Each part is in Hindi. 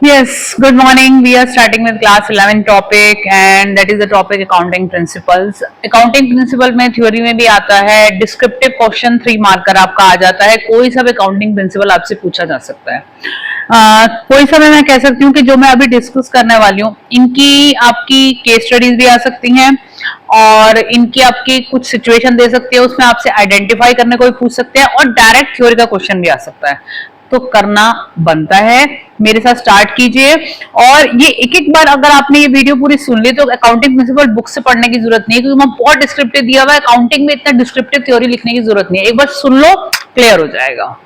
Yes, good morning. We are starting with class 11 topic and that is the topic accounting principles. Accounting principle में थ्योरी में भी आता है, डिस्क्रिप्टिव क्वेश्चन 3 मार्कर आपका आ जाता है, कोई सा भी अकाउंटिंग प्रिंसिपल आपसे पूछा जा सकता है। कोई सा मैं कह सकती हूँ कि जो मैं अभी डिस्कस करने वाली हूँ इनकी आपकी केस स्टडीज भी आ सकती हैं और इनकी आपकी कुछ सिचुएशन दे सकती है, उसमें आपसे आइडेंटिफाई करने को भी पूछ सकते हैं और डायरेक्ट थ्योरी का क्वेश्चन भी आ सकता है, तो करना बनता है। मेरे साथ स्टार्ट कीजिए और ये एक एक बार अगर आपने ये वीडियो पूरी सुन ली तो अकाउंटिंग प्रिंसिपल बुक से पढ़ने की जरूरत नहीं है, क्योंकि वहां बहुत डिस्क्रिप्टिव दिया हुआ है। अकाउंटिंग में इतना डिस्क्रिप्टिव थ्योरी लिखने की जरूरत नहीं है, एक बार सुन लो क्लियर हो जाएगा।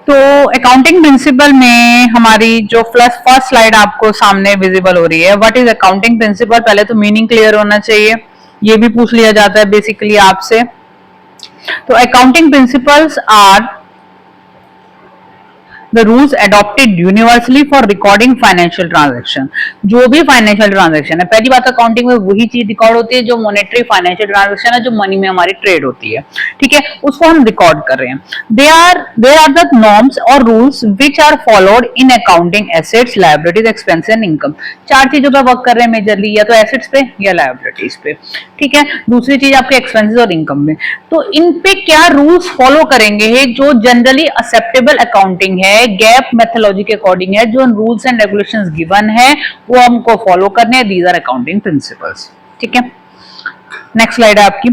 तो अकाउंटिंग प्रिंसिपल में हमारी जो फर्स्ट स्लाइड आपको सामने विजिबल हो रही है, व्हाट इज अकाउंटिंग प्रिंसिपल। पहले तो मीनिंग क्लियर होना चाहिए, ये भी पूछ लिया जाता है बेसिकली आपसे। तो accounting principles are the rules adopted universally for recording financial transaction। जो भी फाइनेंशियल ट्रांजेक्शन है, पहली बात अकाउंटिंग में वही चीज रिकॉर्ड होती है जो मॉनेटरी फाइनेंशियल ट्रांजेक्शन है, जो मनी में हमारी ट्रेड होती है, ठीक है, उसको हम रिकॉर्ड कर रहे हैं। देयर आर द नॉर्म्स और rules which are followed in accounting assets, liabilities, expense and income. चार चीजों पर वर्क कर रहे हैं मेजरली, या तो एसेट्स पे या लायबिलिटीज पे, ठीक है। दूसरी चीज आपके एक्सपेंसेस और इनकम में। तो इन पे क्या रूल्स फॉलो करेंगे जो जनरली एक्सेप्टेबल अकाउंटिंग है, गैप मेथोलॉजी के अकॉर्डिंग है, जो रूल्स एंड रेगुलेशंस गिवन है वो हमको फॉलो करने हैं। दीज आर अकाउंटिंग प्रिंसिपल्स, ठीक है। नेक्स्ट स्लाइड है आपकी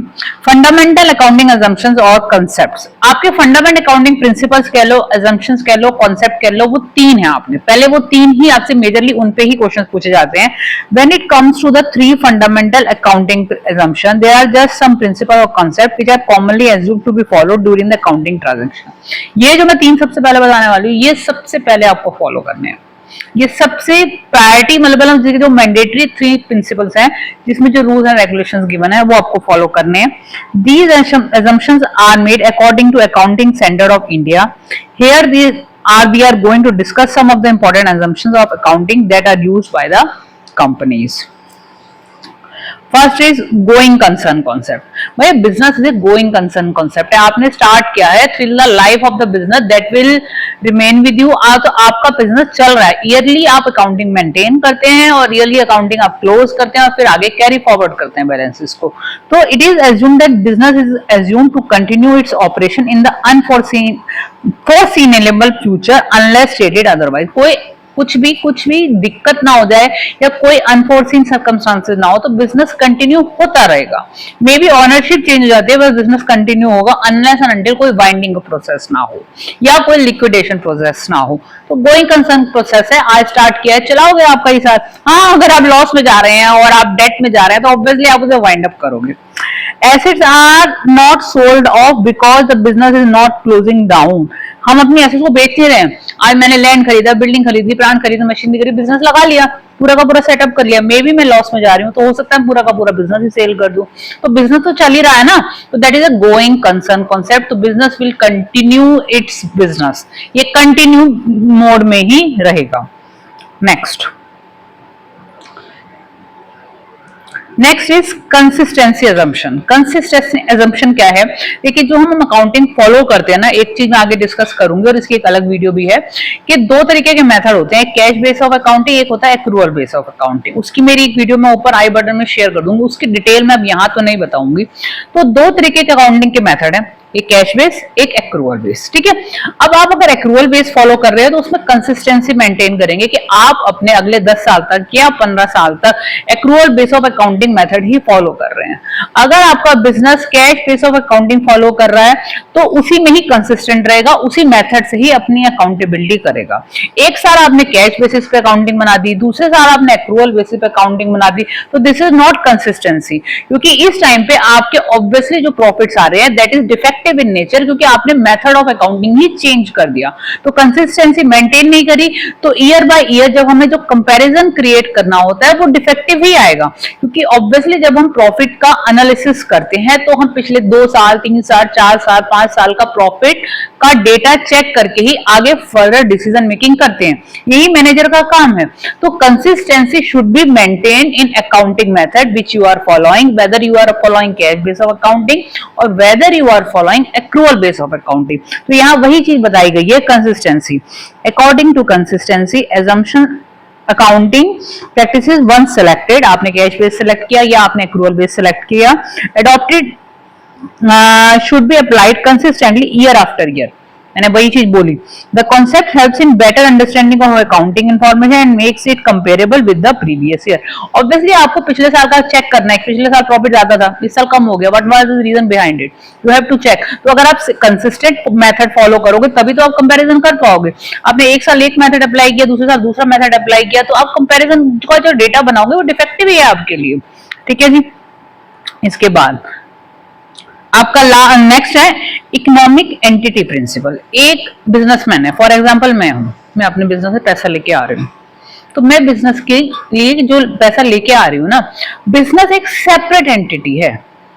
फंडामेंटल अकाउंटिंग अजम्पशंस और कॉन्सेप्ट्स। आपके फंडामेंटल अकाउंटिंग प्रिंसिपल्स कह लो, अजम्पशंस कह लो, कॉन्सेप्ट कह लो, वो तीन है। आपने पहले वो तीन ही आपसे मेजरली उन पे ही क्वेश्चंस पूछे जाते हैं। When it comes to the three fundamental accounting assumption, there are just some principle और concept which are commonly assumed to be followed during the accounting transaction. ये जो मैं तीन सबसे पहले बताने वाली हूँ, ये सबसे पहले आपको फॉलो करने हैं। ये सबसे प्रायोरिटी मतलब जो मैंडेटरी थ्री प्रिंसिपल्स हैं, जिसमें जो रूल्स एंड रेगुलेशंस गिवन है वो आपको फॉलो करने हैं। These assumptions are made according to accounting standard of India. Here we are going to discuss some of the important assumptions of accounting that are used by the companies. First is going concern concept. भाई business is going concern concept है, आपने स्टार्ट किया है, through the life of the business that will remain with you. तो आपका बिजनेस चल रहा है, ईयरली आप अकाउंटिंग मेंटेन करते हैं और ईयरली अकाउंटिंग आप क्लोज करते हैं और फिर आगे कैरी फॉरवर्ड करते हैं बैलेंसेस को। तो it is assumed that business is assumed to continue its operation in the foreseeable future unless stated otherwise. कोई कुछ भी दिक्कत ना हो जाए या कोई अनफोर्सीन सर्कमस्टांसेस ना हो तो बिजनेस कंटिन्यू होता रहेगा। मे बी ऑनरशिप चेंज हो जाती है बस बिजनेस कंटिन्यू होगा अनलेस एंड अनटिल कोई वाइंडिंग प्रोसेस ना हो या कोई लिक्विडेशन प्रोसेस ना हो। तो गोइंग कंसर्न प्रोसेस है, आज स्टार्ट किया है, चलाओगे आपका ही साथ। हाँ, अगर आप लॉस में जा रहे हैं और आप डेट में जा रहे हैं तो ऑब्वियसली आप उसे वाइंड अप करोगे। Assets are not sold off because the business is not closing down। हम अपनी एसेट्स को बेच नहीं रहे हैं। आज मैंने लैंड खरीदा, बिल्डिंग खरीदी, प्लांट खरीदा, मशीनरी खरीदी, बिजनेस लगा लिया, पूरा का पूरा सेटअप कर लिया, मे बी मैं लॉस में जा रही हूँ तो हो सकता है पूरा का पूरा बिजनेस ही सेल कर दूं, तो बिजनेस तो चल ही रहा है ना। तो that is a going concern concept. तो business will continue its business, ये कंटिन्यू मोड में ही रहेगा। Next is consistency assumption. Consistency assumption क्या है? देखिए, जो हम अकाउंटिंग फॉलो करते हैं ना, एक चीज मैं आगे डिस्कस करूंगी और इसकी एक अलग वीडियो भी है कि दो तरीके के मेथड होते हैं, कैश बेस ऑफ अकाउंटिंग, एक होता है एक्रूअल बेस ऑफ अकाउंटिंग। उसकी मेरी एक वीडियो मैं ऊपर आई बटन में शेयर कर दूंगी, उसकी डिटेल मैं अब यहाँ तो नहीं बताऊंगी। तो दो तरीके के अकाउंटिंग के मेथड है, एक कैश बेस, एक एक्रूअल बेस, ठीक है। अब आप अगर एक्रूअल बेस फॉलो कर रहे हैं तो उसमें कंसिस्टेंसी मेंटेन करेंगे कि आप अपने अगले 10 साल तक या 15 साल तक accrual base of accounting method he follow कर रहे हैं। अगर आपका business cash base of accounting follow कर रहा है तो उसी में ही कंसिस्टेंट रहेगा, उसी मेथड से ही अपनी अकाउंटेबिलिटी करेगा। एक साल आपने कैश बेसिस पे अकाउंटिंग बना दी, दूसरे साल आपने एक्रूअल बेसिस पे अकाउंटिंग बना दी, तो दिस इज नॉट कंसिस्टेंसी, क्योंकि इस टाइम पे आपके ऑब्वियसली जो प्रॉफिट्स आ रहे हैं that is defect defective in nature, क्योंकि आपने method of accounting he change कर दिया, तो कंसिस्टेंसी मेंटेन नहीं करी, तो ईयर बाय ईयर जब हमें जो कंपैरिजन क्रिएट करना होता है वो डिफेक्टिव ही आएगा। क्योंकि ऑब्वियसली जब हम प्रॉफिट का एनालिसिस करते हैं तो हम पिछले 2 साल 3 साल 4 साल 5 साल का प्रॉफिट का डेटा चेक करके ही आगे फर्दर डिसीजन मेकिंग करते हैं, यही मैनेजर का काम है। तो consistency should be maintain in accounting method which you are following, whether you are following cash base of accounting और whether you are following accrual base of accounting. तो यहाँ वही चीज बताई गई है, consistency. According to consistency assumption accounting practices once selected, आपने कैश बेस सेलेक्ट किया या आपने एक्रूअल बेस सेलेक्ट किया, adopted should be applied consistently year after year. मैंने वही चीज बोली, the concept helps in better understanding of accounting information and makes it comparable with the previous year. Obviously आपको पिछले साल का चेक करना है, पिछले साल प्रॉफिट ज्यादा था, इस साल कम हो गया, what was the reason behind it, you have to check. तो अगर आप कंसिस्टेंट मेथड फॉलो करोगे तभी तो आप कंपैरिजन कर पाओगे। आपने एक साल एक मेथड अप्लाई किया, दूसरे साल दूसरा मेथड अप्लाई किया, तो आप कंपैरिजन का जो डेटा बनाओगे वो डिफेक्टिव ही है आपके लिए, ठीक है जी। इसके बाद आपका नेक्स्ट है इकोनॉमिक एंटिटी प्रिंसिपल। एक बिजनेसमैन है, फॉर एग्जांपल मैं हूं, मैं अपने बिजनेस से पैसा लेके आ रही हूँ, तो मैं बिजनेस के लिए जो पैसा लेके आ रही हूँ ना, बिजनेस एक सेपरेट एंटिटी है,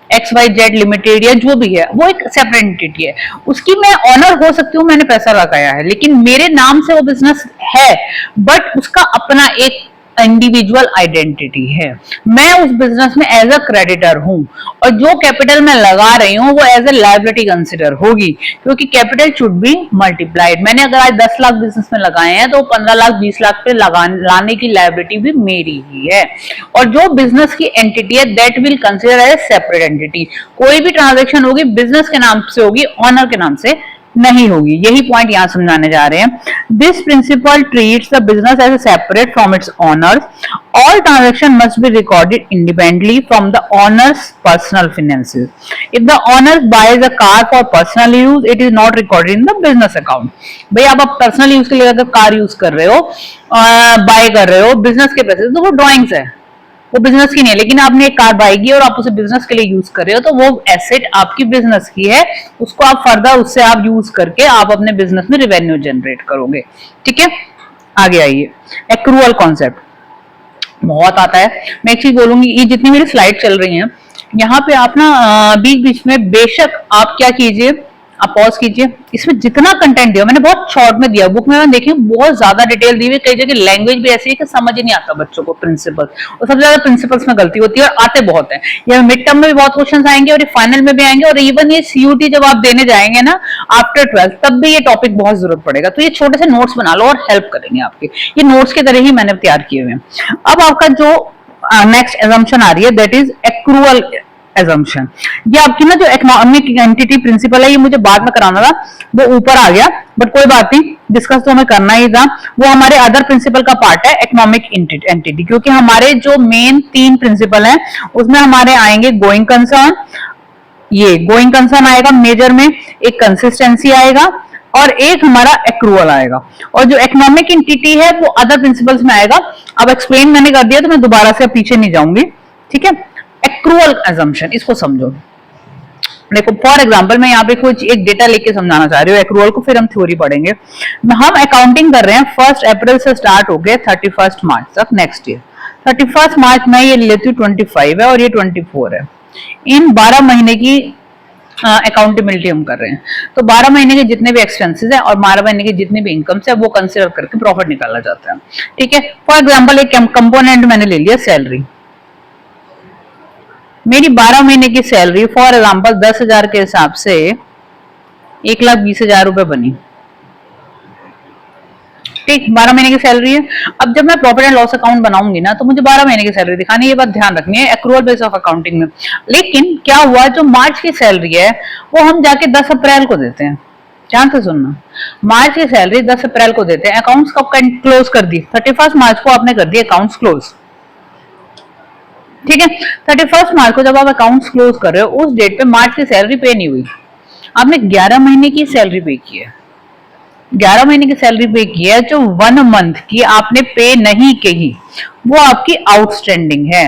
XYZ लिमिटेड या जो भी है वो एक सेपरेट एंटिटी है, उसकी मैं ऑनर हो सकती हूँ, मैंने पैसा लगाया है, लेकिन मेरे नाम से वो बिजनेस है, बट उसका अपना एक इंडिविजुअल आइडेंटिटी है। मैं उस बिजनेस में एज अ क्रेडिटर हूं और जो कैपिटल मैं लगा रही हूं वो एज ए लायबिलिटी कंसिडर होगी, क्योंकि कैपिटल शुड बी मल्टीप्लाइड। मैंने अगर आज 10 लाख बिजनेस में लगाए हैं तो 15 लाख 20 लाख पे लाने की लायबिलिटी भी मेरी ही है। और जो बिजनेस की एंटिटी है that will consider as separate entity. कोई भी ट्रांजेक्शन होगी बिजनेस के नाम से होगी, ऑनर के नाम से नहीं होगी। यही पॉइंट यहां समझाने जा रहे हैं। This principle treats the business as separate from its owners. All transaction must be recorded independently from the owner's personal finances. If the owner buys a car for personal use it is not recorded in the business account. भाई आप पर्सनल यूज के लिए अगर कार यूज कर रहे हो, बाय कर रहे हो बिजनेस के पैसे, तो वो ड्रॉइंग्स है, वो बिजनेस की नहीं है, लेकिन आपने एक कार बाय की और आप उसे बिजनेस के लिए यूज कर रहे हो, तो वो एसेट आपकी बिजनेस की है, उसको आप फर्दर उससे आप यूज करके आप अपने बिजनेस में रेवेन्यू जनरेट करोगे, ठीक है। आगे आइए, एक्रूअल कॉन्सेप्ट बहुत आता है। मैं एक चीज बोलूंगी, ये जितनी मेरी स्लाइड चल रही हैं यहाँ पे आप ना बीच बीच में बेशक आप क्या कीजिए, आप पॉज कीजिए, इसमें जितना कंटेंट दिया मैंने बहुत शॉर्ट में दिया, बुक में देखिए बहुत ज्यादा डिटेल दी हुई, कई जगह लैंग्वेज भी ऐसी है कि समझ ही नहीं आता बच्चों को प्रिंसिपल, और सबसे ज्यादा प्रिंसिपल्स में गलती होती है और आते बहुत है। ये मिड टर्म में भी बहुत क्वेश्चन आएंगे और ये फाइनल में भी आएंगे, और इवन ये CUT जब आप देने जाएंगे ना आफ्टर 12th तब भी ये टॉपिक बहुत जरूरत पड़ेगा। तो ये छोटे से नोट्स बना लो और हेल्प करेंगे आपके, ये नोट्स की तरह ही मैंने तैयार किए हुए हैं। अब आपका जो नेक्स्ट assumption आ रही है दैट इज एक्रूअल assumption। ये आपकी ना जो इकोनॉमिक एंटिटी प्रिंसिपल है, ये मुझे बाद में कराना था, वो ऊपर आ गया, बट कोई बात नहीं, डिस्कस तो हमें करना ही था। वो हमारे अदर प्रिंसिपल का पार्ट है इकोनॉमिक एंटिटी, क्योंकि हमारे जो मेन 3 प्रिंसिपल हैं उसमें हमारे आएंगे गोइंग कंसर्न, ये गोइंग कंसर्न आएगा मेजर में, एक कंसिस्टेंसी आएगा और एक हमारा एक्रूअल आएगा, और जो इकोनॉमिक एंटिटी है वो अदर प्रिंसिपल्स में आएगा। अब एक्सप्लेन मैंने कर दिया तो मैं दोबारा से पीछे नहीं जाऊंगी, ठीक है। एक्रूअल assumption, इसको समझो। देखो फॉर एग्जांपल मैं यहाँ पे कुछ एक डेटा लेके समझाना चाह रही हूँ एक्रूअल को, फिर हम थ्योरी पढ़ेंगे। हम अकाउंटिंग कर रहे हैं 1 अप्रैल से स्टार्ट हो गए 31 मार्च तक नेक्स्ट ईयर। 31 मार्च में ये लेती हूँ 25 है और ये 24 है। इन 12 महीने की अकाउंटेबिलिटी हम कर रहे हैं, तो 12 महीने के जितने भी एक्सपेंसेस है और 12 महीने के जितने भी इनकम्स है वो कंसिडर करके प्रॉफिट निकाला जाता है, ठीक है। फॉर एग्जाम्पल एक कंपोनेंट मैंने ले लिया सैलरी। मेरी 12 महीने की सैलरी फॉर एग्जाम्पल 10,000 के हिसाब से 1,20,000 रुपए बनी, ठीक। 12 महीने की सैलरी है। अब जब मैं प्रॉफिट एंड लॉस अकाउंट बनाऊंगी ना तो मुझे 12 महीने की सैलरी दिखानी है, ये बात ध्यान रखनी है एक्रूअल बेस ऑफ अकाउंटिंग में। लेकिन क्या हुआ, जो मार्च की सैलरी है वो हम जाके 10 अप्रैल को देते हैं, ध्यान से सुनना, मार्च की सैलरी 10 अप्रैल को देते हैं, अकाउंट्स कब क्लोज कर दी, 31 मार्च को आपने कर दिया अकाउंट्स क्लोज, ठीक है। 31 मार्च को जब आप अकाउंट्स क्लोज कर रहे हो उस डेट पे मार्च की सैलरी पे नहीं हुई, आपने 11 महीने की सैलरी पे की है, 11 महीने की सैलरी पे की है, जो 1 मंथ की आपने पे नहीं की वो आपकी आउटस्टैंडिंग है।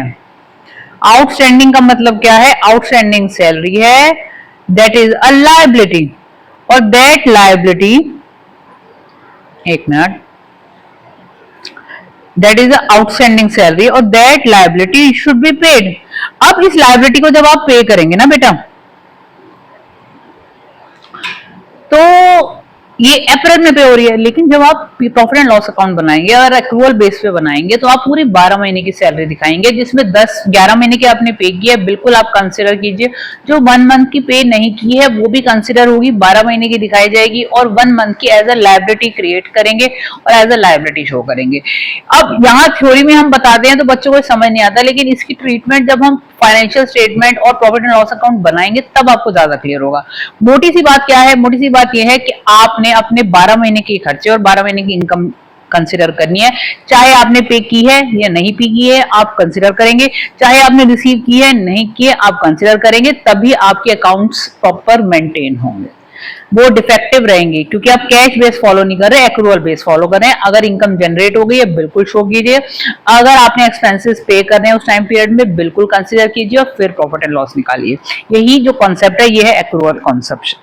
आउटस्टैंडिंग का मतलब क्या है, आउटस्टैंडिंग सैलरी है that is a liability, or that liability, एक minute, that is a outstanding salary or that liability should be paid. अब इस liability को जब आप पे करेंगे ना बेटा, तो ये अप्रैल में पे हो रही है, लेकिन जब आप प्रॉफिट एंड लॉस अकाउंट बनाएंगे और एक्रूअल बेस पे बनाएंगे तो आप पूरी 12 महीने की सैलरी दिखाएंगे, जिसमें 10-11 महीने की आपने पे की है, बिल्कुल आप कंसिडर कीजिए। जो 1 मंथ की पे नहीं की है वो भी कंसिडर होगी, 12 महीने की दिखाई जाएगी, और 1 मंथ की एज अ लायबिलिटी क्रिएट करेंगे और एज अ लायबिलिटी शो करेंगे। अब यहाँ थ्योरी में हम बताते हैं तो बच्चों को समझ नहीं आता, लेकिन इसकी ट्रीटमेंट जब हम फाइनेंशियल स्टेटमेंट और प्रॉफिट एंड लॉस अकाउंट बनाएंगे तब आपको ज्यादा क्लियर होगा। मोटी सी बात क्या है? मोटी सी बात यह है कि आपने अपने 12 महीने के खर्चे और 12 महीने की इनकम कंसिडर करनी है। चाहे आपने पे की है या नहीं पे की है आप कंसिडर करेंगे, चाहे आपने रिसीव की है नहीं की है आप कंसिडर करेंगे, तभी आपके अकाउंट्स प्रॉपर मेंटेन होंगे, वो डिफेक्टिव रहेंगे, क्योंकि आप कैश बेस फॉलो नहीं कर रहे, एक्रूअल बेस फॉलो कर रहे हैं। अगर इनकम जनरेट हो गई है बिल्कुल शो कीजिए, अगर आपने एक्सपेंसेस पे करने हैं उस टाइम पीरियड में बिल्कुल कंसीडर कीजिए और फिर प्रॉफिट एंड लॉस निकालिए। यही जो कॉन्सेप्ट है ये है accrual concept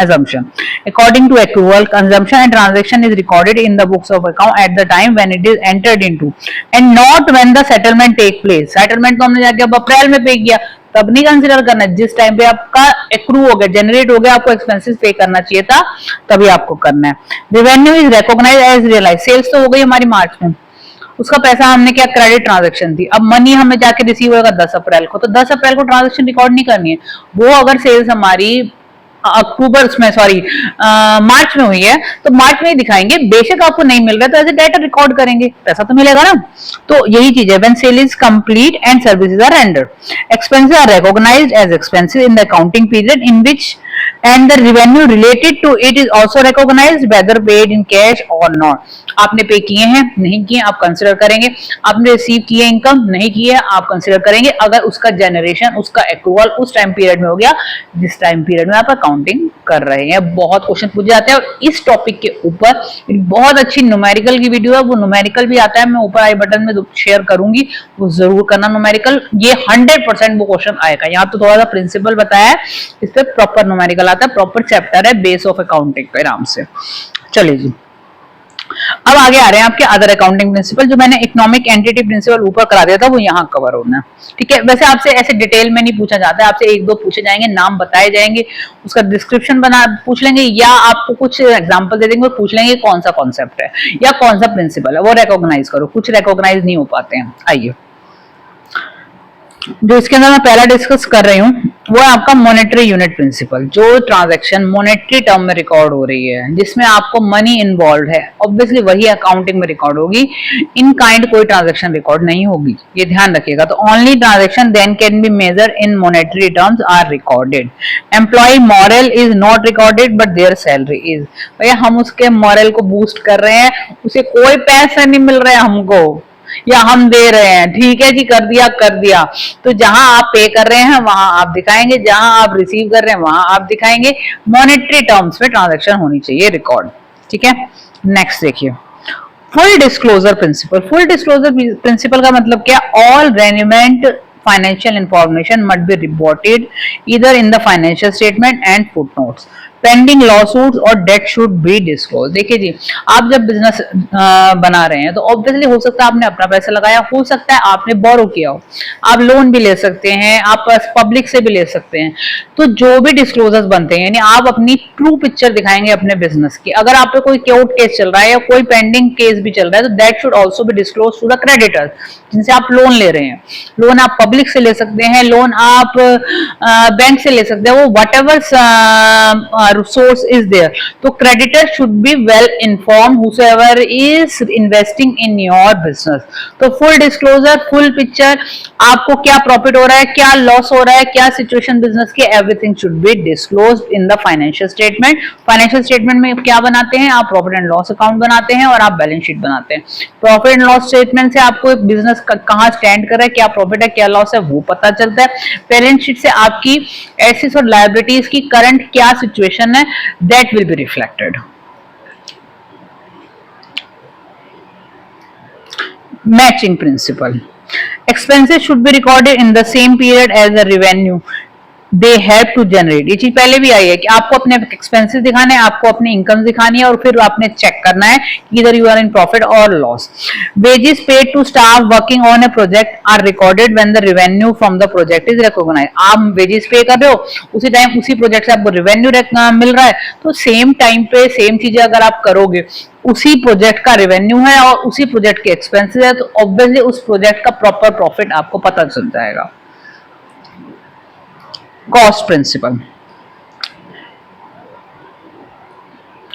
assumption. According to accrual, consumption and transaction is recorded in the books of account at the time when it is entered into and not when the settlement take place. Settlement तो हमने जाके अब अप्रैल में पे किया, तब नहीं कंसिडर करना, जिस टाइम पे आपका एक्रू हो गया, जनरेट हो गया, आपको एक्सपेंसेस पे करना चाहिए था, तभी आपको करना है। Revenue is recognised as realise, sales तो हो गई हमारी मार्च में, उसका पैसा हमने क्या, क्रेडिट ट्रांजैक्शन थी, अब मनी हमें जाके रिसीव होगा 10 अप्रैल को, तो 10 अप्रैल को ट्रांजैक्शन रिकॉर्ड नहीं करनी है, वो अगर सेल्स हमारी अक्टूबर में सॉरी मार्च में हुई है तो मार्च में ही दिखाएंगे, बेशक आपको नहीं मिल रहा है तो एज ए डेटा रिकॉर्ड करेंगे, पैसा तो मिलेगा ना। तो यही चीज है, when sale is complete and services are rendered, expenses are recognised as expenses in the accounting period in which and the revenue related to it is also recognized whether paid in cash or not. आपने पे किए हैं नहीं किए आप कंसिडर करेंगे, आपने रिसीव किए इनकम नहीं किए आप कंसिडर करेंगे, अगर उसका जनरेशन उसका एक्रूअल उस टाइम पीरियड में हो गया जिस टाइम पीरियड में आप अकाउंटिंग कर रहे हैं। बहुत क्वेश्चन पूछे जाते हैं और इस टॉपिक के ऊपर बहुत अच्छी न्यूमेरिकल की वीडियो है, वो न्यूमेरिकल भी आता है, मैं ऊपर आई बटन में शेयर करूंगी, वो जरूर करना न्यूमेरिकल, ये 100% वो क्वेश्चन आएगा। यहाँ तो थोड़ा सा प्रिंसिपल बताया है, इस पे प्रॉपर न्यूमेरिकल आता है, प्रॉपर चैप्टर है बेस ऑफ अकाउंटिंग पे, आराम से। चलिए जी, अब आगे आ रहे हैं आपके अदर अकाउंटिंग प्रिंसिपल, जो मैंने इकोनॉमिक एंटिटी प्रिंसिपल ऊपर करा दिया था वो यहाँ कवर होना है, ठीक है। वैसे आपसे ऐसे डिटेल में नहीं पूछा जाता है, आपसे 1-2 पूछे जाएंगे, नाम बताए जाएंगे, उसका डिस्क्रिप्शन बना पूछ लेंगे, या आपको कुछ एग्जांपल दे देंगे और पूछ लेंगे कौन सा कॉन्सेप्ट है या कौन सा प्रिंसिपल है, वो रिकॉग्नाइज करो। कुछ रिकॉग्नाइज नहीं हो पाते हैं। आइए, जो इसके अंदर मैं पहला डिस्कस कर रही हूँ वो है आपका मॉनेटरी यूनिट प्रिंसिपल। जो ट्रांजैक्शन मॉनेटरी टर्म में रिकॉर्ड हो रही है, जिसमें आपको मनी इन्वॉल्व है, ऑब्वियसली वही अकाउंटिंग में रिकॉर्ड होगी, इन काइंड कोई ट्रांजैक्शन रिकॉर्ड नहीं होगी, ये ध्यान रखिएगा। तो only transaction then can be measure in monetary terms are recorded. Employee morale is not recorded but their salary is. भैया हम उसके मॉरल को बूस्ट कर रहे हैं, उसे कोई पैसा नहीं मिल रहा है हमको, या हम दे रहे हैं, ठीक है जी, कर दिया कर दिया। तो जहां आप पे कर रहे हैं वहां आप दिखाएंगे, जहां आप रिसीव कर रहे हैं वहां आप दिखाएंगे, मॉनेटरी टर्म्स में ट्रांजैक्शन होनी चाहिए रिकॉर्ड, ठीक है। नेक्स्ट देखिए, full disclosure principle. Full disclosure principle का मतलब क्या? All relevant financial information must be reported either in the financial statement and footnotes. Pending lawsuits और डेट शुड बी डिस्क्लोज। देखिए जी, आप जब बिजनेस बना रहे हैं तो ऑब्वियसली हो सकता है आपने अपना पैसा लगाया, हो सकता है आपने बोरो किया हो, आप लोन भी ले सकते हैं, आप पब्लिक से भी ले सकते हैं। तो जो भी डिस्क्लोजर्स बनते हैं, यानी आप अपनी ट्रू पिक्चर दिखाएंगे अपने बिजनेस की। अगर आप पे कोई कोर्ट केस चल रहा है या कोई पेंडिंग केस भी चल रहा है तो that should also be disclose to the creditors, जिनसे आप लोन ले रहे हैं। लोन आप पब्लिक से ले सकते हैं, लोन आप बैंक से ले सकते हैं, वो what ever source is there. तो creditor should be well informed whosoever is investing in your business. तो full disclosure, full picture, आपको क्या प्रॉफिट हो रहा है, क्या लॉस हो रहा है, क्या सिचुएशन बिजनेस की, everything should be disclosed in the financial statement. Financial statement में क्या बनाते हैं आप? प्रॉफिट एंड लॉस अकाउंट बनाते हैं और आप बैलेंस शीट बनाते हैं। प्रॉफिट एंड लॉस स्टेटमेंट से आपको एक बिजनेस कहाँ स्टैंड कर रहा है, क्या प्रॉफिट है क्या लॉस है वो पता चलता है। बैलेंस शीट से आपकी एसेट्स और लायबिलिटीज की करंट क्या सिचुएशन है, that will be reflected. Matching principle. Expenses should be recorded in the same period as the revenue. They have to generate, ये चीज पहले भी आई है कि आपको अपने एक्सपेंसेस दिखाने हैं, आपको अपनी इनकम दिखानी है और फिर आपने चेक करना है कि इधर यू आर इन प्रॉफिट और loss. Wages paid to staff working on a project are recorded when the revenue from the project is recognise. आप वेजेस पे कर रहे हो, उसी टाइम उसी प्रोजेक्ट से आपको रेवेन्यू मिल रहा है, तो सेम टाइम पे सेम चीजें अगर आप करोगे, उसी प्रोजेक्ट का रेवेन्यू है और उसी प्रोजेक्ट के एक्सपेंसेस है, तो ऑब्वियसली उस प्रोजेक्ट का प्रॉपर प्रॉफिट आपको पता चल जाएगा। कॉस्ट प्रिंसिपल,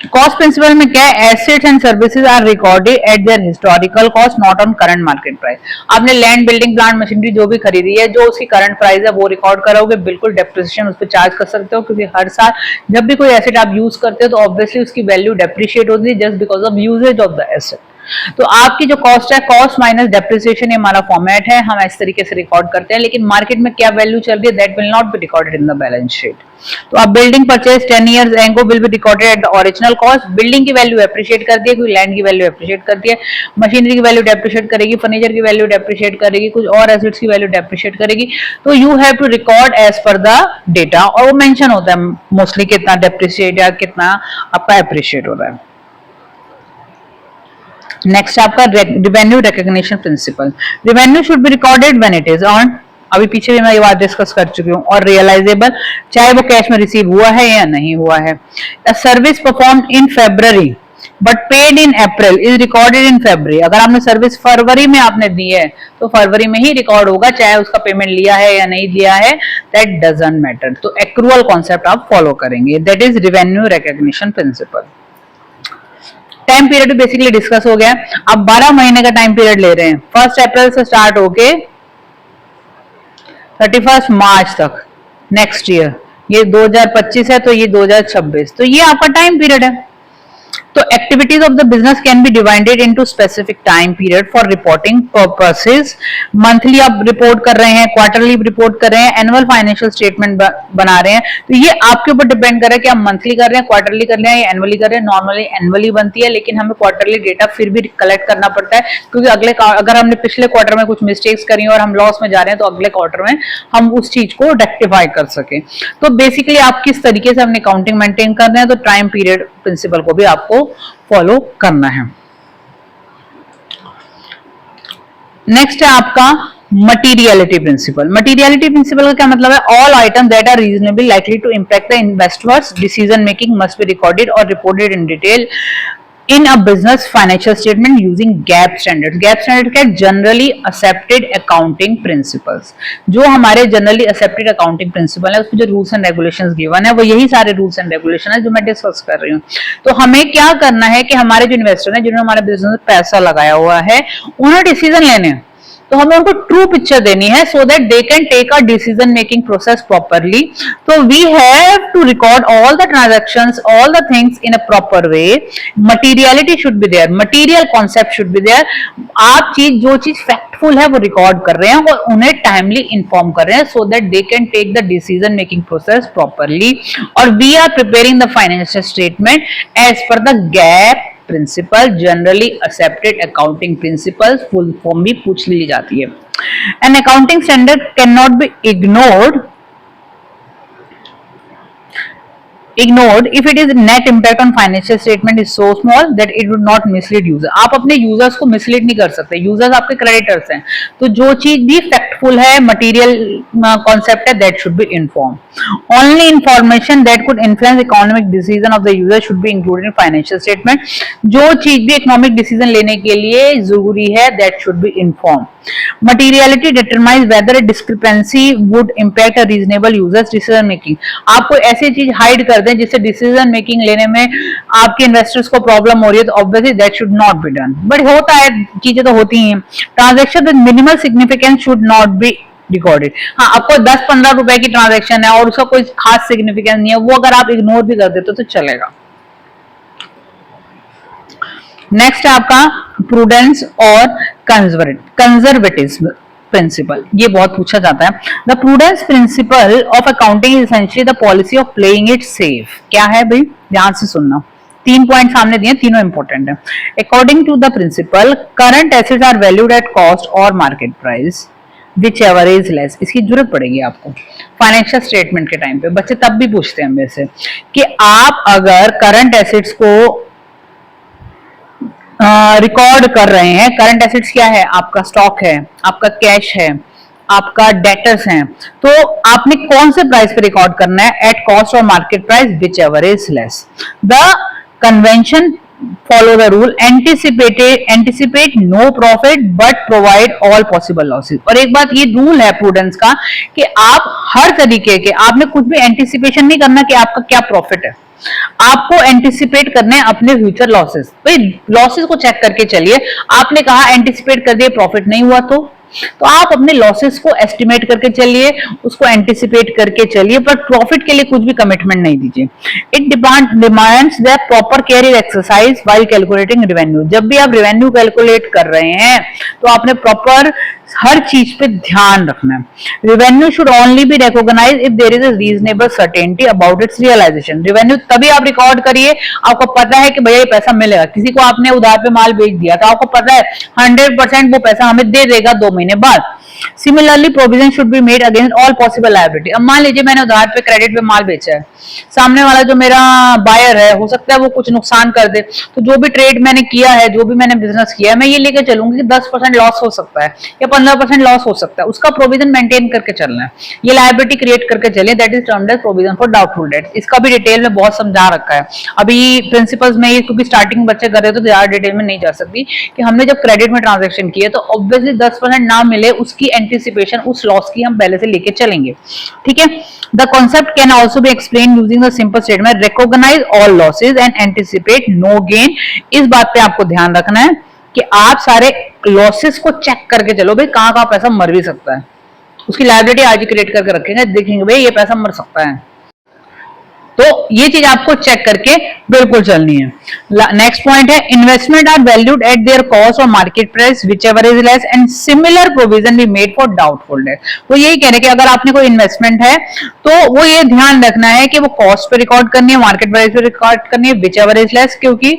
कॉस्ट प्रिंसिपल में क्या है, assets and services are recorded at their historical cost not on current market price. आपने लैंड, बिल्डिंग, प्लांट, मशीनरी जो भी खरीदी है, जो उसकी करंट प्राइस है वो रिकॉर्ड करोगे, बिल्कुल डेप्रिसिएशन उस पर चार्ज कर सकते हो, क्योंकि हर साल जब भी कोई एसेट आप यूज करते हो तो ऑब्वियसली उसकी वैल्यू डेप्रिशिएट होती है just because of usage of the asset. तो आपकी जो कॉस्ट है, कॉस्ट माइनस डेप्रिसिएशन, ये हमारा फॉर्मेट है, हम इस तरीके से रिकॉर्ड करते हैं, लेकिन मार्केट में क्या वैल्यू चल रही है that will not be recorded in the balance sheet. तो आप building purchase 10 years ago will be recorded at the original cost. Building की वैल्यू एप्रिशिएट करती है, कोई लैंड की वैल्यू एप्रिशिएट करती है, मशीनरी की वैल्यू डेप्रिशिएट करेगी, फर्नीचर की वैल्यू डेप्रिशिएट करेगी, कुछ और एसेट्स की वैल्यू डेप्रिशिएट करेगी। तो you have to record as per the data, और वो मेंशन होता है मोस्टली कितना डेप्रिशिएट या कितना आपका एप्रिशिएट हो रहा है। नेक्स्ट आपका revenue recognition principle, revenue should be recorded when it is earn, अभी पीछे भी मैं ये बात डिस्कस कर चुकी हूँ, और रियलाइजेबल, चाहे वो कैश में रिसीव हुआ है या नहीं हुआ है। Service performed in February but paid in April is recorded in February. अगर आपने सर्विस फरवरी में आपने दी है तो फरवरी में ही रिकॉर्ड होगा, चाहे उसका पेमेंट लिया है या नहीं लिया है, दैट डजंट मैटर। तो एक्रूअल कॉन्सेप्ट आप फॉलो करेंगे, that is revenue recognition principle. Time period basically discuss हो गया। अब 12 महीने का टाइम पीरियड ले रहे हैं, 1 अप्रैल से स्टार्ट होके 31 मार्च तक नेक्स्ट ईयर। ये 2025 है तो ये 2026, तो ये आपका टाइम पीरियड है। तो activities of the business can be divided into specific time period for reporting purposes. Monthly आप रिपोर्ट कर रहे हैं, क्वार्टरली रिपोर्ट कर रहे हैं, एनुअल फाइनेंशियल स्टेटमेंट बना रहे हैं, तो ये आपके ऊपर डिपेंड कर रहा है कि आप मंथली कर रहे हैं, क्वार्टरली कर रहे हैं या एनुअली कर रहे हैं। नॉर्मली एनुअली बनती है, लेकिन हमें क्वार्टरली डेटा फिर भी कलेक्ट करना पड़ता है, क्योंकि अगर हमने पिछले क्वार्टर में कुछ मिस्टेक्स करी और हम लॉस में जा रहे हैं तो अगले क्वार्टर में हम उस चीज को रेक्टिफाई कर सके। तो बेसिकली आप किस तरीके से अपनी अकाउंटिंग मेंटेन कर रहे हैं, तो टाइम पीरियड प्रिंसिपल को भी आपको फॉलो करना है। नेक्स्ट है आपका मटीरियलिटी प्रिंसिपल। मटीरियलिटी प्रिंसिपल का क्या मतलब है, all item that are reasonably likely to impact the investors decision making must be recorded और reported in detail in a business financial statement using GAAP standard. GAAP standard क्या, जनरली एक्सेप्टेड अकाउंटिंग प्रिंसिपल्स। जो हमारे जनरली एक्सेप्टेड अकाउंटिंग प्रिंसिपल है उसमें जो रूल्स एंड रेगुलेशंस गिवन है वो यही सारे रूल्स एंड रेगुलेशन है जो मैं डिस्कस कर रही हूँ। तो हमें क्या करना है कि हमारे जो इन्वेस्टर है जिन्होंने हमारे बिजनेस में पैसा लगाया हुआ है, उन्हें डिसीजन लेने हैं, तो हमें उनको ट्रू पिक्चर देनी है so that they can take a decision making process properly. तो we have to record all the transactions, all the things in a proper way. Materiality should be there, material concept should be there. आप जो चीज फैक्टफुल है वो रिकॉर्ड कर रहे हैं और उन्हें टाइमली इन्फॉर्म कर रहे हैं so that they can take the decision making process properly. और we are preparing the financial statement as per the GAAP principle, generally accepted accounting principles, full form भी पूछ ली जाती है। An accounting standard can not be ignored if it is net impact on financial statement is so small that it would not mislead user। आप अपने यूजर्स को मिसलीड नहीं कर सकते, यूजर्स आपके क्रेडिटर्स हैं, तो जो चीज भी फैक्टफुल है, मटेरियल कॉन्सेप्ट है, that should be inform. Only information that could influence economic decision of the user should be included in financial statement. जो चीज भी इकोनॉमिक डिसीजन लेने के लिए जरूरी है that should be inform. Materiality determines weather a discrepancy would impact a reasonable user's decision making। आप कोई ऐसी चीज हाइड कर दें जिससे डिसीजन मेकिंग लेने में आपके इन्वेस्टर्स को प्रॉब्लम हो रही है, तो obviously that should not be done. But होता है, चीजें तो होती हैं। Transaction with minimal significance should not be recorded. हाँ, आपको 10-15 रुपए की ट्रांजैक्शन है और उसका कोई खास सिग्निफिकेंस नहीं है, वो अगर आप इग्नोर भी कर देते तो चलेगा। नेक्स्ट आपका प्रूडेंस और कंजर्वेटिज्म प्रिंसिपल, ये बहुत पूछा जाता है। The prudence principle of accounting is essentially the policy of playing it safe. क्या है भाई, ध्यान से सुनना, 3 पॉइंट सामने दिए, तीनों इंपॉर्टेंट है। According to the principle, current assets are valued at cost और market price. Whichever is less. इसकी जरूरत पड़ेगी आपको फाइनेंशियल स्टेटमेंट के टाइम पे। बच्चे तब भी पूछते हैं मेरे से कि आप अगर करंट एसेट्स को रिकॉर्ड कर रहे हैं, करंट एसेट्स क्या है, आपका स्टॉक है, आपका कैश है, आपका डेटर्स हैं, तो आपने कौन से प्राइस पे रिकॉर्ड करना है, एट कॉस्ट और market price whichever is less. The convention follow the rule anticipate no profit but provide all possible losses। और एक बात ये रूल है प्रूडेंस का कि आप हर तरीके के, आपने कुछ भी एंटिसिपेशन नहीं करना कि आपका क्या प्रॉफिट है, आपको एंटिसिपेट करने हैं अपने फ्यूचर लॉसेस। भाई लॉसेस को चेक करके चलिए। आपने कहा एंटिसिपेट कर दिए, प्रॉफिट नहीं हुआ तो आप अपने लॉसेस को एस्टिमेट करके चलिए, उसको एंटिसिपेट करके चलिए, पर प्रॉफिट के लिए कुछ भी कमिटमेंट नहीं दीजिए। It demands the proper care exercise while calculating revenue. जब भी आप रेवेन्यू कैलकुलेट कर रहे हैं तो आपने प्रॉपर हर चीज पे ध्यान रखना है। Revenue should only be recognise if there is a reasonable certainty about its realisation. Revenue तभी आप रिकॉर्ड करिए, आपको पता है कि भैया ये पैसा मिलेगा। किसी को आपने उधार पे माल बेच दिया तो आपको पता है 100% वो पैसा हमें दे देगा 2 महीने बाद। Similarly provision should be made against all possible liability. अब मान लीजिए मैंने उधार पे क्रेडिट पे माल बेचा है, सामने वाला जो मेरा बायर है हो सकता है वो कुछ नुकसान कर दे, तो जो भी ट्रेड मैंने किया है, जो भी मैंने बिजनेस किया है, मैं ये लेके चलूंगी कि 10% लॉस हो सकता है या 15% लॉस हो सकता है, उसका प्रोविजन मेंटेन करके चलना है। ये लायबिलिटी क्रिएट करके चलिए, that is termed as provision for doubtful debts. इसका भी डिटेल में बहुत समझा रखा है। अभी प्रिंसिपल्स में, क्योंकि स्टार्टिंग बच्चे कर रहे हो तो ज्यादा डिटेल में नहीं जा सकती कि हमने जब क्रेडिट में ट्रांजेक्शन किया तो ऑब्वियसली 10% ना मिले उसकी एंटिसिपेशन, उस लॉस की हम पहले से लेके चलेंगे। ठीक है। The concept can also be explain using the simple statement recognise all losses and anticipate no gain. इस बात पे आपको ध्यान रखना है कि आप सारे लॉसेस को चेक करके चलो, भाई कहां कहां पैसा मर भी सकता है, उसकी लायबिलिटी आज ही क्रिएट करके रखेंगे, देखेंगे भाई ये पैसा मर सकता है। तो ये चीज आपको चेक करके बिल्कुल चलनी है। नेक्स्ट पॉइंट है investment are valued at their cost और market price whichever is less and similar provision be made for doubtful debt. वो यही कह रहे हैं कि अगर आपने कोई इन्वेस्टमेंट है तो वो ये ध्यान रखना है कि वो कॉस्ट पे रिकॉर्ड करनी है, मार्केट प्राइस पे रिकॉर्ड करनी है, विच एवर इज लेस। क्योंकि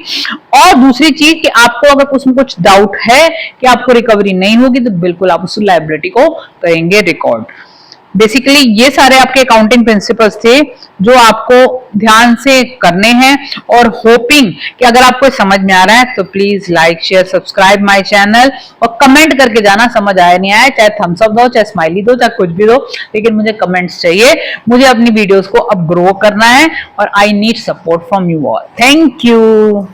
और दूसरी चीज कि आपको अगर उसमें कुछ डाउट है कि आपको रिकवरी नहीं होगी तो बिल्कुल आप उस लायबिलिटी को करेंगे रिकॉर्ड। बेसिकली ये सारे आपके अकाउंटिंग प्रिंसिपल्स थे जो आपको ध्यान से करने हैं, और होपिंग कि अगर आपको समझ में आ रहा है तो please like share subscribe my channel और कमेंट करके जाना समझ आया नहीं आया, चाहे थम्स अप दो, चाहे स्माइली दो, चाहे कुछ भी दो, लेकिन मुझे कमेंट्स चाहिए। मुझे अपनी वीडियोस को अब ग्रो करना है और I need support from you all. Thank you.